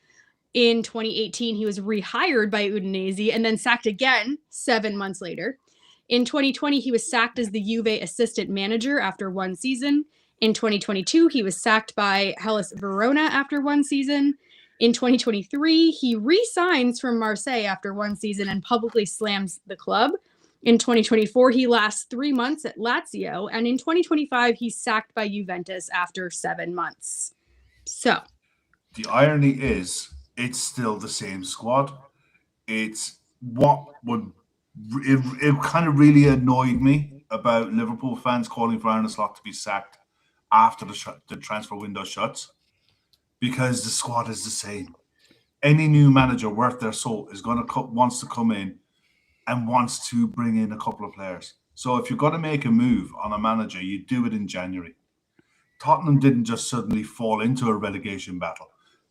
In 2018, he was rehired by Udinese and then sacked again 7 months later. In 2020, he was sacked as the Juve assistant manager after 1 season. In 2022, he was sacked by Hellas Verona after 1 season. In 2023, he re-signs from Marseille after 1 season and publicly slams the club. In 2024, he lasts 3 months at Lazio. And in 2025, he's sacked by Juventus after 7 months. So. The irony is, it's still the same squad. It's what would... It kind of really annoyed me about Liverpool fans calling for Arne Slot to be sacked after the transfer window shuts because the squad is the same. Any new manager worth their salt is wants to come in and wants to bring in a couple of players. So if you're going to make a move on a manager, you do it in January. Tottenham didn't just suddenly fall into a relegation battle.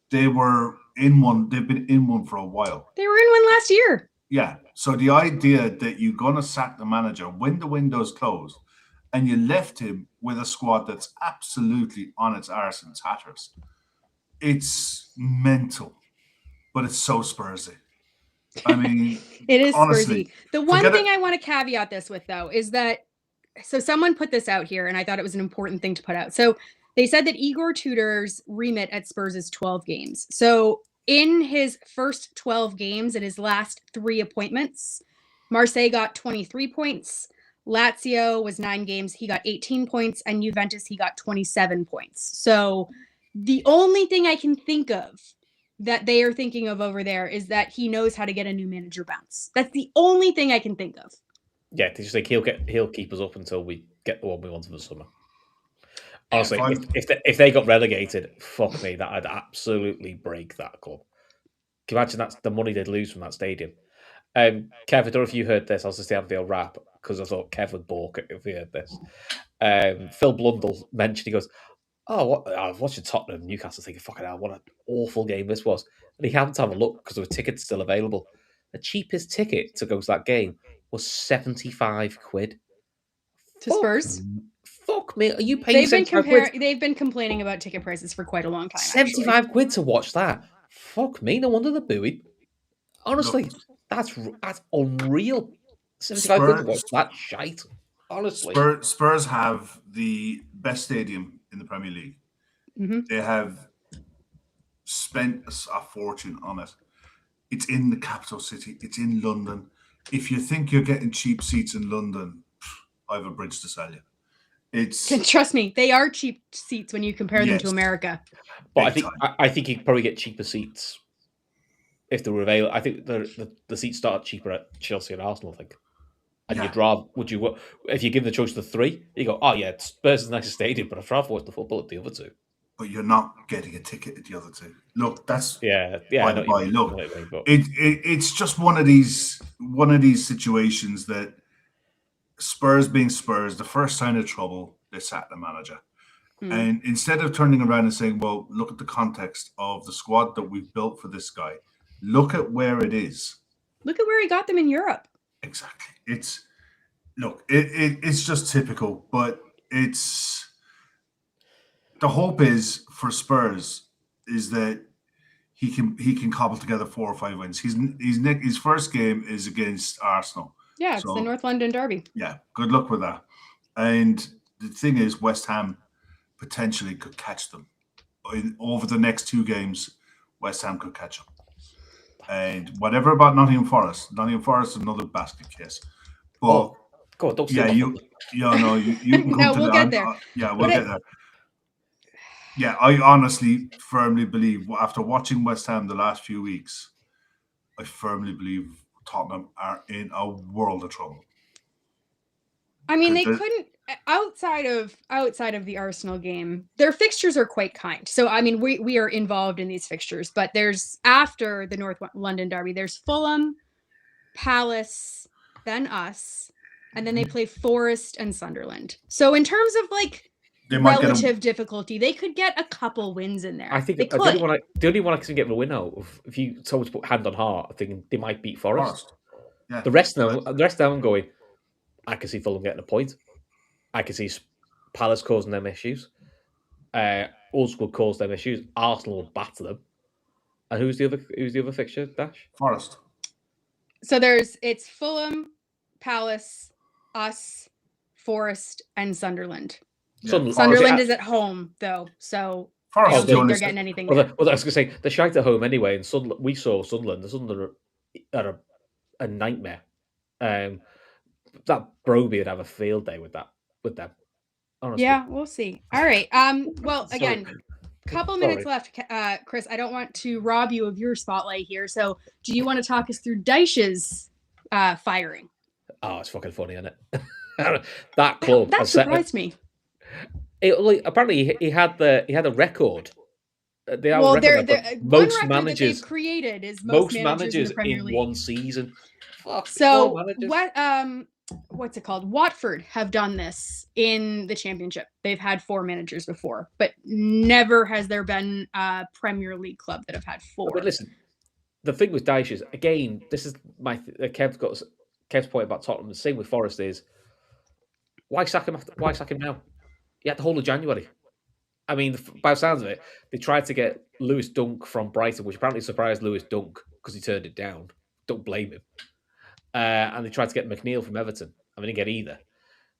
They were in one. They've been in one for a while. They were in one last year. Yeah. So the idea that you're going to sack the manager when the window's closed and you left him with a squad that's absolutely on its arse and tatters, it's mental, but it's so Spursy. I mean, it is honestly, Spursy. The one thing I want to caveat this with, though, is that someone put this out here, and I thought it was an important thing to put out. So they said that Igor Tudor's remit at Spurs is 12 games. So in his first 12 games and his last 3 appointments, Marseille got 23 points. Lazio was 9 games. He got 18 points. And Juventus, he got 27 points. So the only thing I can think of that they are thinking of over there is that he knows how to get a new manager bounce. That's the only thing I can think of. Yeah, they just think he'll keep us up until we get the one we want in the summer. Honestly, if they got relegated, fuck me, that'd absolutely break that club. Can you imagine that's the money they'd lose from that stadium? Kev, I don't know if you heard this. I was just the Anfield rap because I thought Kev would balk it if he heard this. Phil Blundell mentioned, he goes, I was watching Tottenham and Newcastle thinking, fucking hell, what an awful game this was. And he happened to have a look because there were tickets still available. The cheapest ticket to go to that game was 75 quid. To Spurs? Fuck me. Are you paying 75 quid? They've been complaining about ticket prices for quite a long time. 75 quid to watch that. Fuck me. No wonder they're booing. Honestly, that's unreal. 75 quid to watch that shite. Honestly. Spurs have the best stadium in the Premier League. Mm-hmm. They have spent a fortune on it. It's in the capital city. It's in London. If you think you're getting cheap seats in London, I have a bridge to sell you. Trust me, they are cheap seats when you compare them to America. But I think you could probably get cheaper seats if they were available. I think the seats start cheaper at Chelsea and Arsenal, I think. And you'd rather, if you give the choice to the three, you go, oh yeah, Spurs is the nicest stadium, but I'd rather watch the football at the other two. But you're not getting a ticket at the other two. Look, that's by the by. Look, it's just one of these situations that Spurs being Spurs, the first sign of trouble, they sacked the manager. And instead of turning around and saying, well, look at the context of the squad that we've built for this guy. Look at where it is. Look at where he got them in Europe. Exactly. It's just typical, but it's the hope is for Spurs is that he can cobble together 4 or 5 wins. His first game is against Arsenal. Yeah, it's the North London derby. Yeah, good luck with that. And the thing is, West Ham potentially could catch them over the next 2 games. West Ham could catch them. And whatever about Nottingham Forest is another basket case. But God, don't you can come no, to we'll get there. We'll get there. Yeah, I honestly firmly believe after watching West Ham the last few weeks, I firmly believe Tottenham are in a world of trouble. I mean, they couldn't outside of the Arsenal game. Their fixtures are quite kind. So I mean, we are involved in these fixtures, but there's after the North London derby, there's Fulham, Palace, then us, and then they play Forest and Sunderland. So in terms of relative difficulty, they could get a couple wins in there. I think the only one I can get the win out of, if you told to put hand on heart, I think they might beat Forest. Yeah. The rest of them, I'm going, I can see Fulham getting a point. I can see Palace causing them issues. Old School cause them issues. Arsenal will batter them. And who's the other fixture, Dash? Forest. So it's Fulham, Palace, us, Forest, and Sunderland. Yeah. Sunderland is at home though, so I don't think they're getting anything. Well, I was going to say they're shite at home anyway, and we saw Sunderland. The Sunderland are a nightmare. That Broby would have a field day with them. Honestly. Yeah, we'll see. All right. Well, again, couple minutes left, Chris. I don't want to rob you of your spotlight here. So, do you want to talk us through Dyche's firing? Oh, it's fucking funny, isn't it? That club that surprised me. Apparently, he had a record. Most managers that they've created is most managers in one season. Fuck, so what's it called? Watford have done this in the Championship. They've had 4 managers before, but never has there been a Premier League club that have had 4. But listen, the thing with Dyche is, again, this is my Kev's point about Tottenham. The same with Forest is, why sack him now? He had the whole of January. I mean, by the sounds of it, they tried to get Lewis Dunk from Brighton, which apparently surprised Lewis Dunk because he turned it down. Don't blame him. And they tried to get McNeil from Everton. I mean, they didn't get either.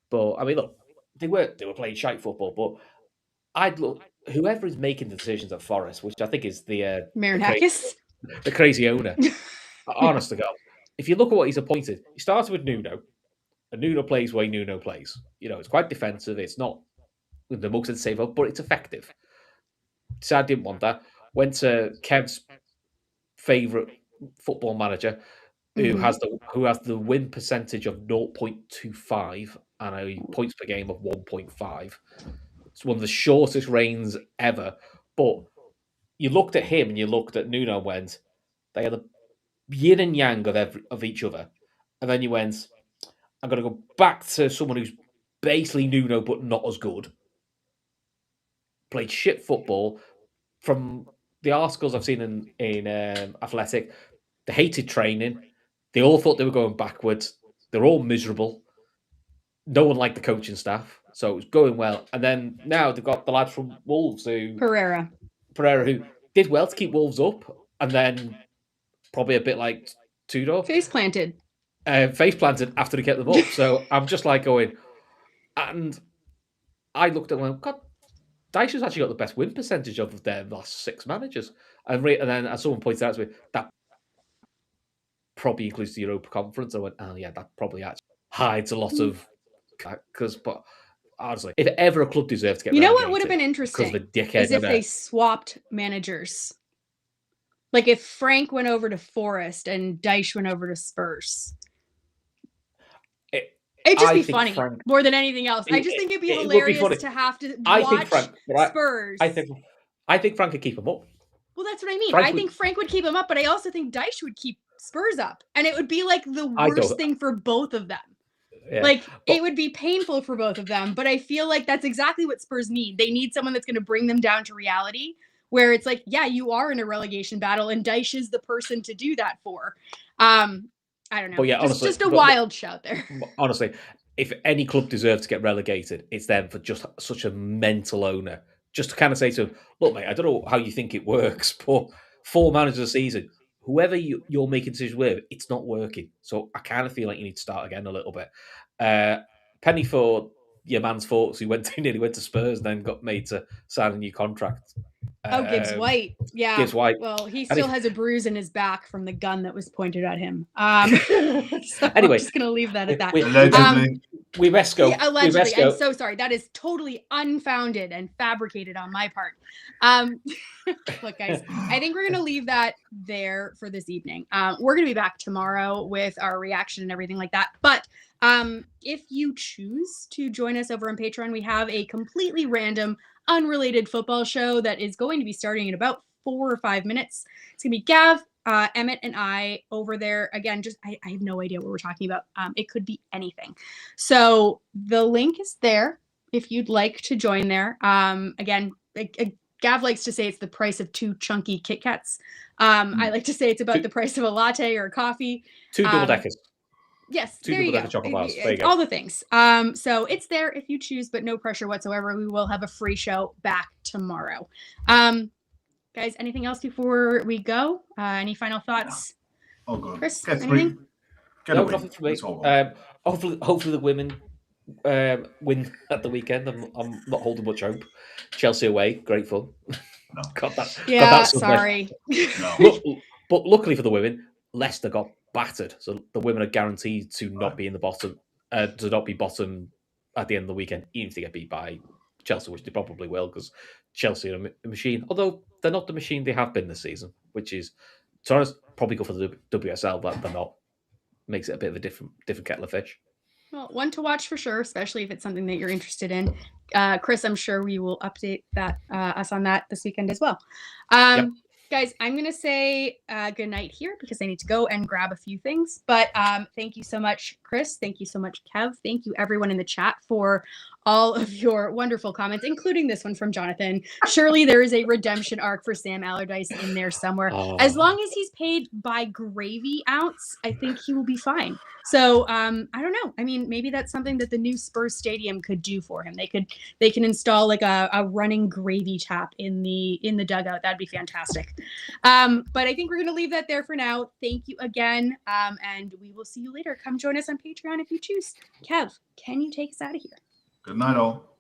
But I mean, look, they were playing shite football. But I'd look whoever is making the decisions at Forest, which I think is the crazy owner. Honest to God, if you look at what he's appointed, he started with Nuno. And Nuno plays the way Nuno plays. It's quite defensive. It's not the most safe up, but it's effective. So I didn't want that. Went to Kev's favourite football manager, who has the win percentage of 0.25 and a points per game of 1.5. It's one of the shortest reigns ever. But you looked at him and you looked at Nuno and went, They are the yin and yang of each other. And then you went, I'm going to go back to someone who's basically Nuno but not as good. Played shit football. From the articles I've seen in Athletic, they hated training. They all thought they were going backwards. They're all miserable. No one liked the coaching staff, so it was going well. And then now they've got the lads from Wolves, Pereira, who did well to keep Wolves up, and then probably a bit like Tudor, face planted after he kept them up. So I'm just like going, and I looked at them and went, God, Dyche has actually got the best win percentage of their last 6 managers. And then as someone pointed out to me, that probably includes the Europa Conference. I went, oh yeah, that probably actually hides a lot of but honestly, if ever a club deserved to get you know what would have been interesting because the dickhead is if they swapped managers. Like if Frank went over to Forest and Dyche went over to Spurs. It'd just be funny more than anything else. I just think it'd be hilarious to have to watch Spurs. I think Frank could keep them up. Well, that's what I mean. I think Frank would keep him up, but I also think Dyche would keep Spurs up. And it would be like the worst thing for both of them. Yeah. It would be painful for both of them, but I feel like that's exactly what Spurs need. They need someone that's going to bring them down to reality, where it's like, yeah, you are in a relegation battle, and Dyche is the person to do that for. I don't know. But yeah, honestly, just a wild shout there. Honestly, if any club deserves to get relegated, it's them for just such a mental owner. Just to kind of say to him, look, mate, I don't know how you think it works, but 4 managers a season, whoever you're making decisions with, it's not working. So I kind of feel like you need to start again a little bit. Penny for your man's thoughts, who nearly went to Spurs and then got made to sign a new contract. Gibbs White. Yeah. Gibbs White. Well, he still has a bruise in his back from the gun that was pointed at him. So anyway, I'm just going to leave that at that. We best go. Yeah, allegedly. I'm so sorry. That is totally unfounded and fabricated on my part. Look, guys, I think we're going to leave that there for this evening. We're going to be back tomorrow with our reaction and everything like that. But if you choose to join us over on Patreon, we have a completely random, unrelated football show that is going to be starting in about 4 or 5 minutes. It's going to be Gav, Emmett, and I over there. Again, I have no idea what we're talking about. It could be anything. So the link is there if you'd like to join there. Again, Gav likes to say it's the price of 2 chunky Kit Kats. I like to say it's about the price of a latte or a coffee. 2 double-deckers. Yes, there you go. There you go. All the things. So it's there if you choose, but no pressure whatsoever. We will have a free show back tomorrow. Guys, anything else before we go? Any final thoughts? Oh, good. Chris, anything? No, nothing for me. Hopefully the women win at the weekend. I'm not holding much hope. Chelsea away, great fun. No. got that. Yeah, got that sorry. No. But luckily for the women, Leicester got battered, so the women are guaranteed to not be in the bottom, to not be bottom at the end of the weekend, even if they get beat by Chelsea, which they probably will, because Chelsea are a machine. Although they're not the machine they have been this season, which is, to be honest, probably go for the WSL, but they're not. Makes it a bit of a different kettle of fish. Well, one to watch for sure, especially if it's something that you're interested in. Chris, I'm sure we will update us on that this weekend as well. Yep. Guys, I'm going to say good night here because I need to go and grab a few things. But thank you so much, Chris. Thank you so much, Kev. Thank you, everyone in the chat, for all of your wonderful comments, including this one from Jonathan. Surely there is a redemption arc for Sam Allardyce in there somewhere. Oh. As long as he's paid by gravy ounce, I think he will be fine. So I don't know. I mean, maybe that's something that the new Spurs stadium could do for him. They can install like a running gravy tap in the dugout. That'd be fantastic. But I think we're going to leave that there for now. Thank you again. And we will see you later. Come join us on Patreon if you choose. Kev, can you take us out of here? Good night, all.